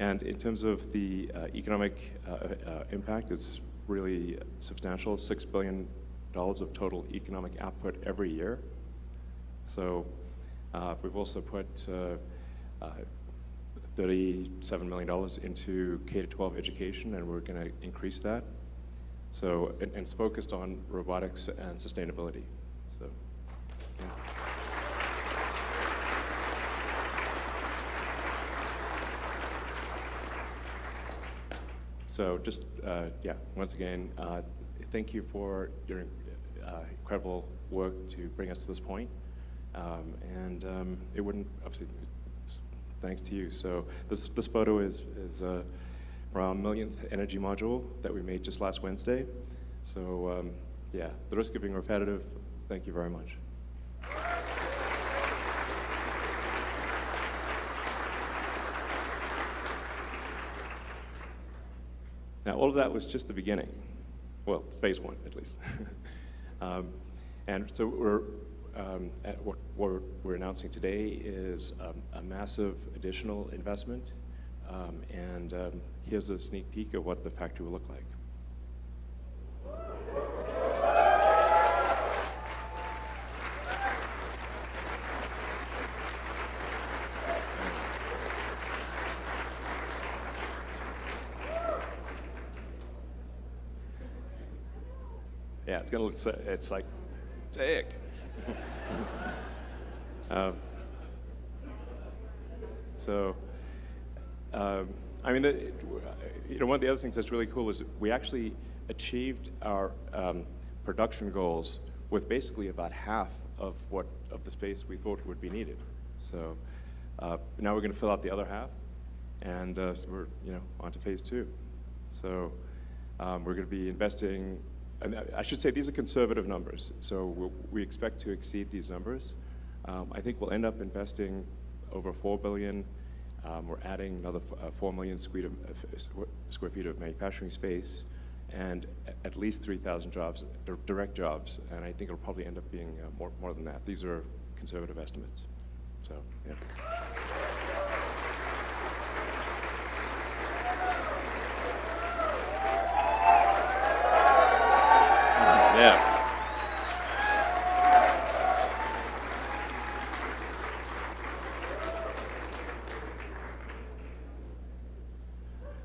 And in terms of the economic impact, it's really substantial, $6 billion of total economic output every year. So we've also put $37 million into K-12 education, and we're going to increase that. So, and it's focused on robotics and sustainability. So, yeah. So just, yeah, once again, thank you for your incredible work to bring us to this point. And it wouldn't, obviously, thanks to you. So this photo is from our millionth energy module that we made just last Wednesday. So yeah, the risk of being repetitive, thank you very much. Now, all of that was just the beginning. Well, phase one, at least. And so what we're announcing today is a massive additional investment. And here's a sneak peek of what the factory will look like. Yeah, it's gonna look, it's like, sick. I mean, one of the other things that's really cool is we actually achieved our production goals with basically about half of the space we thought would be needed. So now we're going to fill out the other half, and so we're on to phase two. So we're going to be investing. And I should say these are conservative numbers, so we expect to exceed these numbers. I think we'll end up investing over $4 billion. We're adding another 4 million square feet of manufacturing space, and at least 3,000 jobs, direct jobs, and I think it'll probably end up being more than that. These are conservative estimates. So, yeah. Yeah.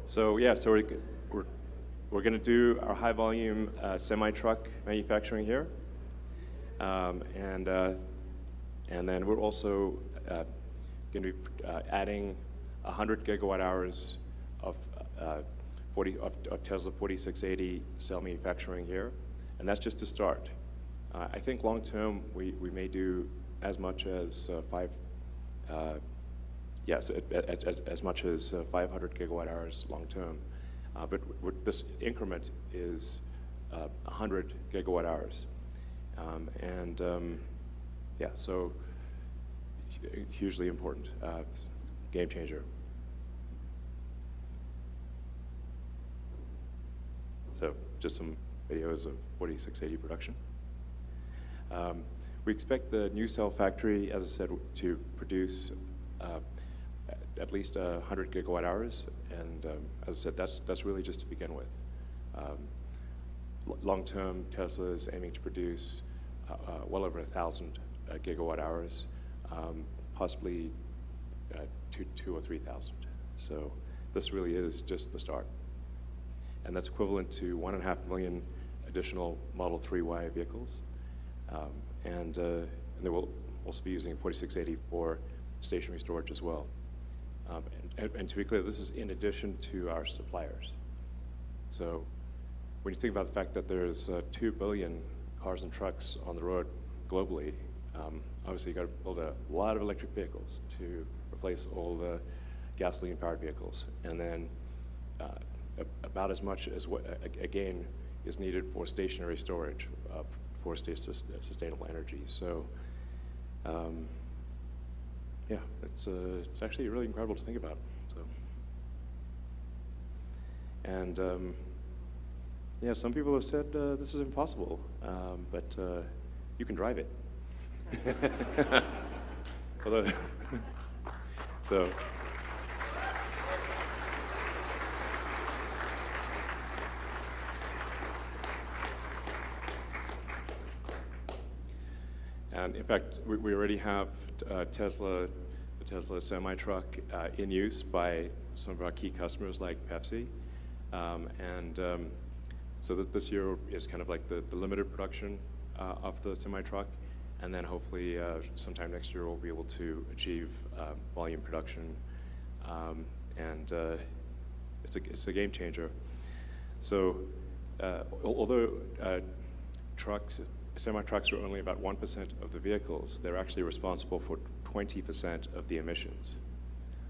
So yeah, so we're going to do our high volume semi-truck manufacturing here, and then we're also going to be adding 100 gigawatt hours of Tesla 4680 cell manufacturing here. And that's just to start. I think long term, we may do as much as as much as 500 gigawatt hours long term. But this increment is 100 gigawatt hours. Yeah, so hugely important, game changer. So just some videos of 4680 production. We expect the new cell factory, as I said, to produce at least 100 gigawatt hours, and as I said, that's really just to begin with. Long-term, Tesla is aiming to produce well over 1,000 gigawatt hours, possibly 2,000 or 3,000. So this really is just the start. And that's equivalent to 1.5 million additional Model 3Y vehicles. And they will also be using 4680 for stationary storage as well. And to be clear, this is in addition to our suppliers. So when you think about the fact that there's 2 billion cars and trucks on the road globally, obviously you've got to build a lot of electric vehicles to replace all the gasoline-powered vehicles. And then about as much as what, again, is needed for stationary storage for sustainable energy. So, yeah, it's actually really incredible to think about. So, and yeah, some people have said this is impossible, but you can drive it. Although, so. And in fact, we already have the Tesla semi-truck in use by some of our key customers like Pepsi. So that this year is kind of like the limited production of the semi-truck. And then hopefully sometime next year we'll be able to achieve volume production. It's a game changer. So although semi-trucks are only about 1% of the vehicles, they're actually responsible for 20% of the emissions.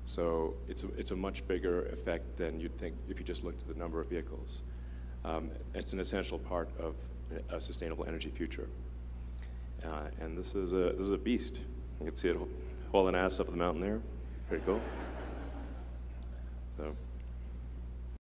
So it's a much bigger effect than you'd think if you just looked at the number of vehicles. It's an essential part of a sustainable energy future. And this is a beast. You can see it hauling ass up the mountain there. Pretty cool. So.